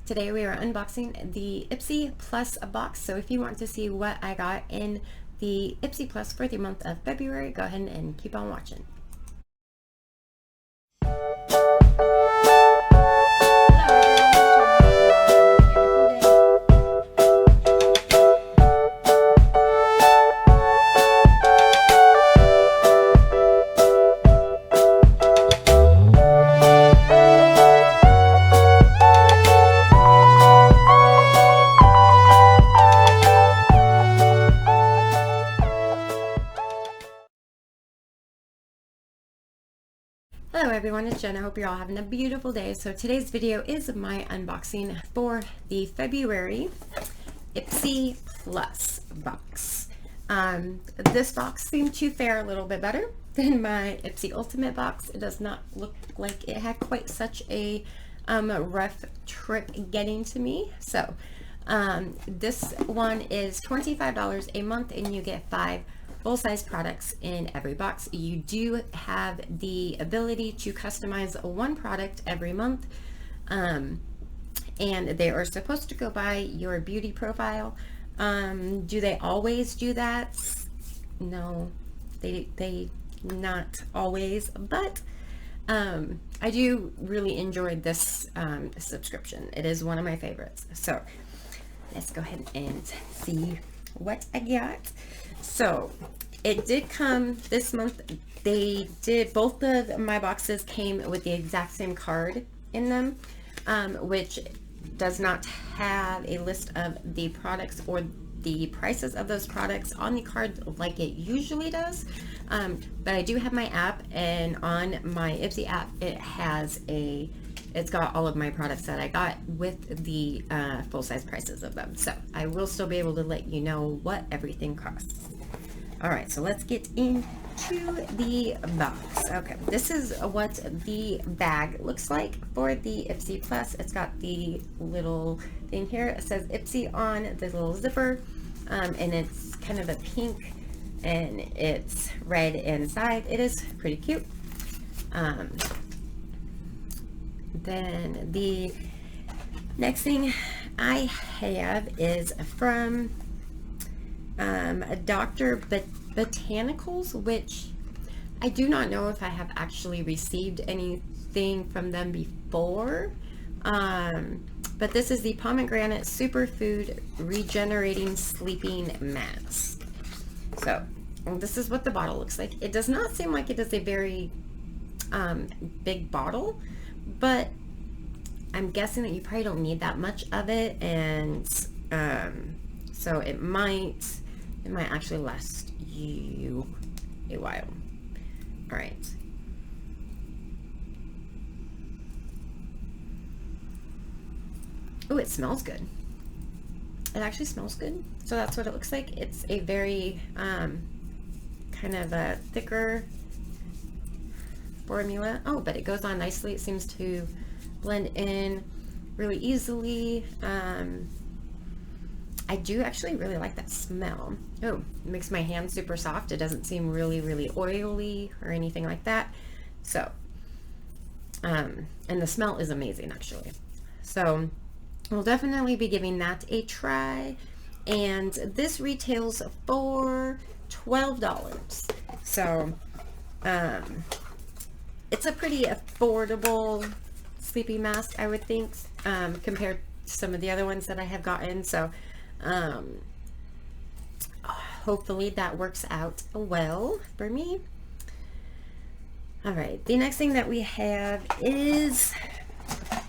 Today we are unboxing the Ipsy Plus box. So if you want to see what I got in the Ipsy Plus for the month of February, go ahead and keep on watching. Hello everyone, it's Jen. I hope you're all having a beautiful day. So today's video is my unboxing for the February Ipsy Plus box. This box seemed to fare a little bit better than my Ipsy Ultimate box. It does not look like it had quite such a rough trip getting to me. So this one is $25 a month and you get 5 full-size products in every box. You do have the ability to customize one product every month, and they are supposed to go by your beauty profile. Do they always do that? No, they not always, but I do really enjoy this subscription. It is one of my favorites. So let's go ahead and see what I got. So it did come this month. They did, both of my boxes came with the exact same card in them, which does not have a list of the products or the prices of those products on the card like it usually does. But I do have my app, and on my Ipsy app it's got all of my products that I got with the full-size prices of them. So I will still be able to let you know what everything costs. All right, so let's get into the box. Okay, this is what the bag looks like for the Ipsy Plus. It's got the little thing here. It says Ipsy on the little zipper, and it's kind of a pink and it's red inside. It is pretty cute. Then the next thing I have is from Dr. Botanicals, which I do not know if I have actually received anything from them before, but this is the pomegranate superfood regenerating sleeping mask. So this is what the bottle looks like. It does not seem like it is a very big bottle, but I'm guessing that you probably don't need that much of it, and so it might actually last you a while. All right. Oh, it smells good. It actually smells good. So that's what it looks like. It's a very kind of a thicker formula. Oh, but it goes on nicely. It seems to blend in really easily. I do actually really like that smell. Oh, it makes my hands super soft. It doesn't seem really oily or anything like that. So, and the smell is amazing actually. So we'll definitely be giving that a try. And this retails for $12. So, it's a pretty affordable sleeping mask, I would think, compared to some of the other ones that I have gotten. So hopefully that works out well for me. All right, the next thing that we have is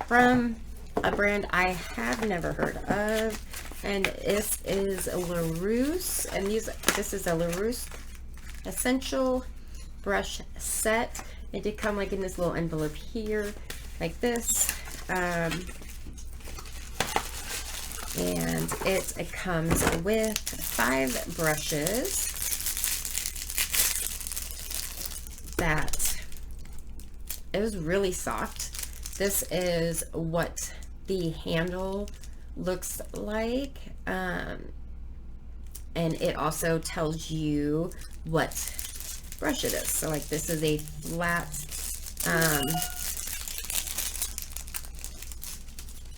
from a brand I have never heard of, and this is LaRousse, and this is a LaRousse Essential Brush Set. It did come like in this little envelope here, like this. And it comes with 5 brushes that it was really soft. This is what the handle looks like, and it also tells you what brush it is. So like this is a flat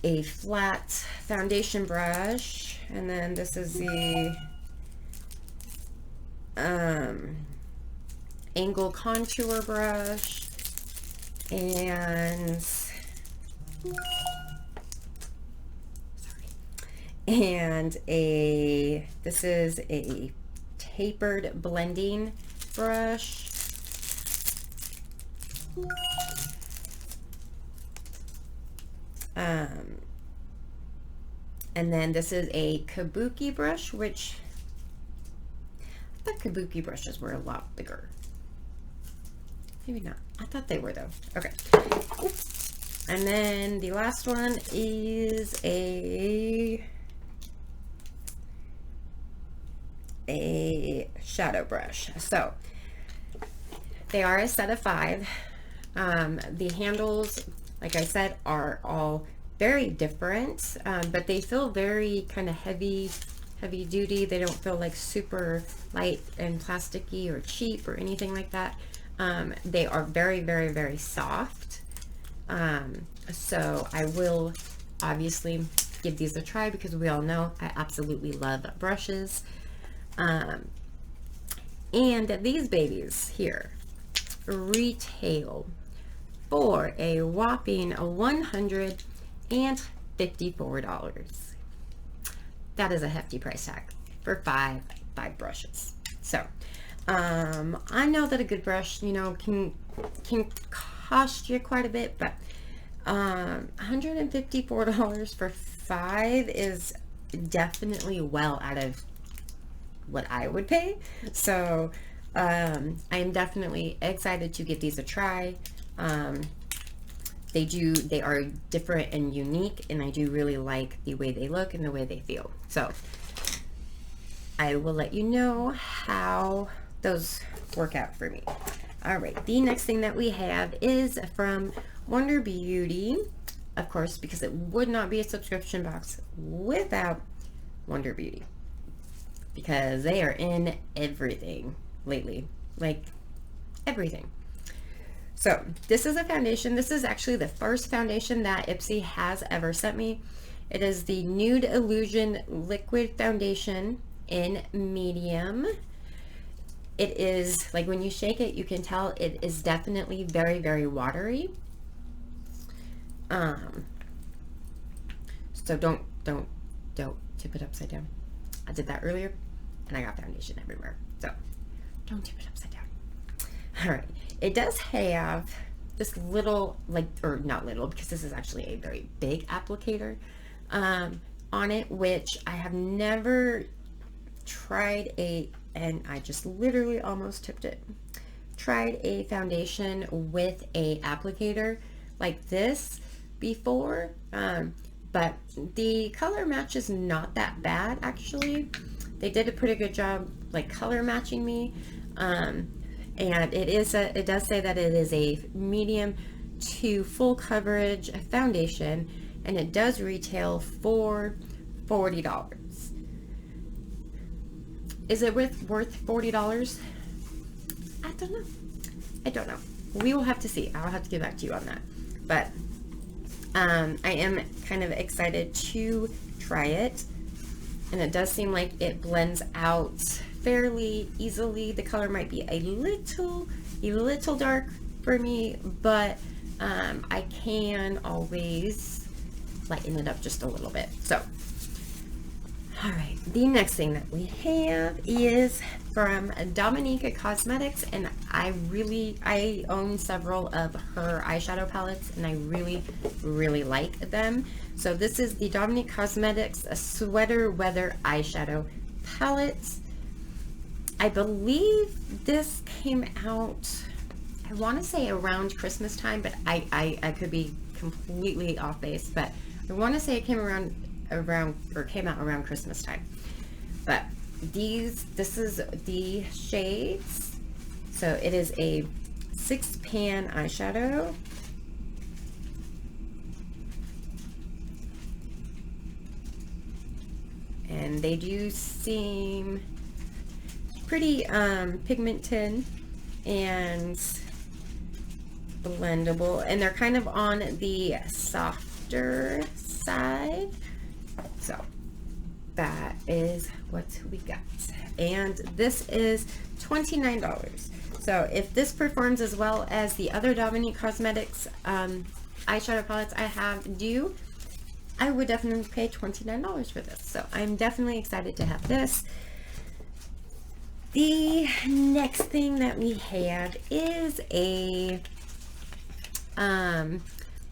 a flat foundation brush, and then this is the angle contour brush, and this is a tapered blending brush. And then this is a kabuki brush, which I thought kabuki brushes were a lot bigger. Maybe not. I thought they were though. Okay. Oops. And then the last one is a shadow brush. So they are a set of 5. The handles, like I said, are all very different, but they feel very kind of heavy duty. They don't feel like super light and plasticky or cheap or anything like that. They are very, very, very soft. So I will obviously give these a try, because we all know I absolutely love brushes. And these babies here retail for a whopping $154. That is a hefty price tag for five brushes. So I know that a good brush, you know, can cost you quite a bit, but $154 for 5 is definitely well out of what I would pay. So I am definitely excited to give these a try. They are different and unique, and I do really like the way they look and the way they feel. So I will let you know how those work out for me. All right, the next thing that we have is from Wonder Beauty, of course, because it would not be a subscription box without Wonder Beauty, because they are in everything lately, like everything. So this is a foundation. This is actually the first foundation that Ipsy has ever sent me. It is the Nude Illusion Liquid Foundation in medium. It is, like, when you shake it, you can tell it is definitely very, very watery. So don't tip it upside down. I did that earlier and I got foundation everywhere. So don't tip it upside down. All right. It does have this little, like, or not little, because this is actually a very big applicator on it, which I have never tried and I just literally almost tipped it. Tried a foundation with a applicator like this before, but the color match is not that bad, actually. They did a pretty good job, like, color matching me. And it does say that it is a medium to full coverage foundation, and it does retail for $40. Is it worth $40? I don't know. We will have to see. I'll have to get back to you on that. But I am kind of excited to try it, and it does seem like it blends out fairly easily. The color might be a little dark for me, but I can always lighten it up just a little bit. So all right, the next thing that we have is from Dominica Cosmetics, and I own several of her eyeshadow palettes, and I really like them. So this is the Dominica Cosmetics Sweater Weather Eyeshadow Palette. I believe this came out, I want to say around Christmas time, but I could be completely off base, but I want to say it came came out around Christmas time. But this is the shades. So it is a 6-pan eyeshadow. And they do seem pretty pigmented and blendable, and they're kind of on the softer side. So that is what we got. And this is $29. So if this performs as well as the other Dominique Cosmetics eyeshadow palettes I have do, I would definitely pay $29 for this. So I'm definitely excited to have this. The next thing that we have is a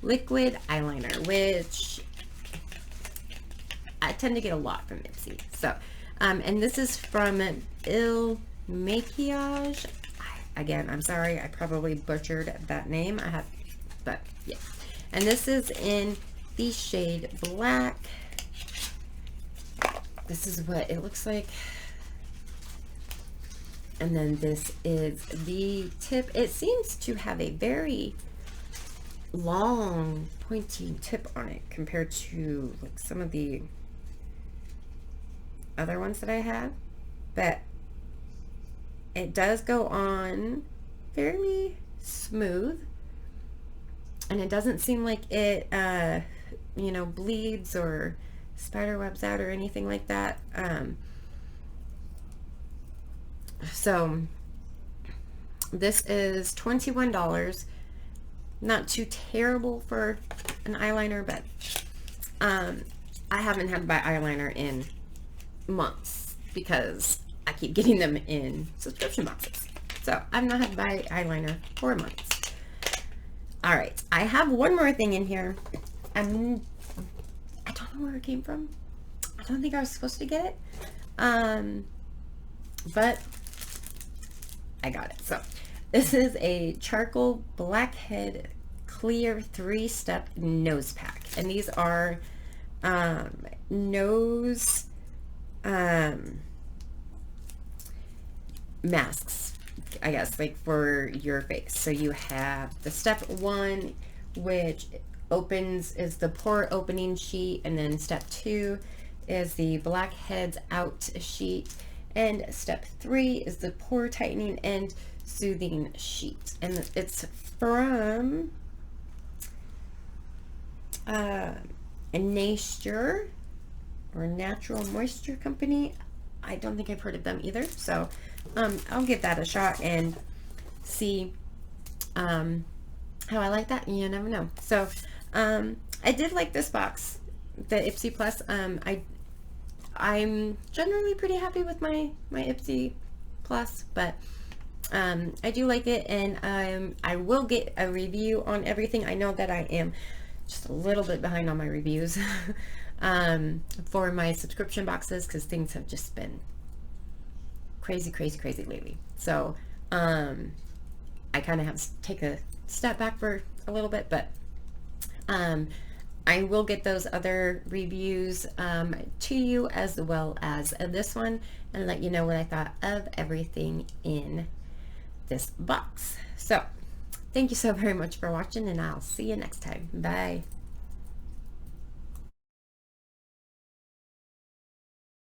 liquid eyeliner, which I tend to get a lot from Ipsy. So, and this is from Il Maquillage. Again, I'm sorry, I probably butchered that name. But yeah. And this is in the shade Black. This is what it looks like. And then this is the tip. It seems to have a very long pointing tip on it compared to like some of the other ones that I have, but it does go on fairly smooth, and it doesn't seem like it you know, bleeds or spider webs out or anything like that. So this is $21. Not too terrible for an eyeliner, but I haven't had my eyeliner in months because I keep getting them in subscription boxes. So I've not had my eyeliner for months. All right, I have one more thing in here. I don't know where it came from. I don't think I was supposed to get it, but I got it. So this is a charcoal blackhead clear 3-step nose pack, and these are nose masks, I guess, like for your face. So you have the step 1, which is the pore opening sheet, and then step 2 is the blackheads out sheet, and step 3 is the pore tightening and soothing sheet. And it's from a Nature or Natural Moisture Company. I don't think I've heard of them either, so I'll give that a shot and see how I like that. You never know. So I did like this box, the Ipsy Plus. I'm generally pretty happy with my Ipsy Plus, but I do like it, and I will get a review on everything. I know that I am just a little bit behind on my reviews for my subscription boxes, because things have just been crazy lately. So I kind of have to take a step back for a little bit, but I will get those other reviews to you, as well as this one, and let you know what I thought of everything in this box. So thank you so very much for watching, and I'll see you next time. Bye.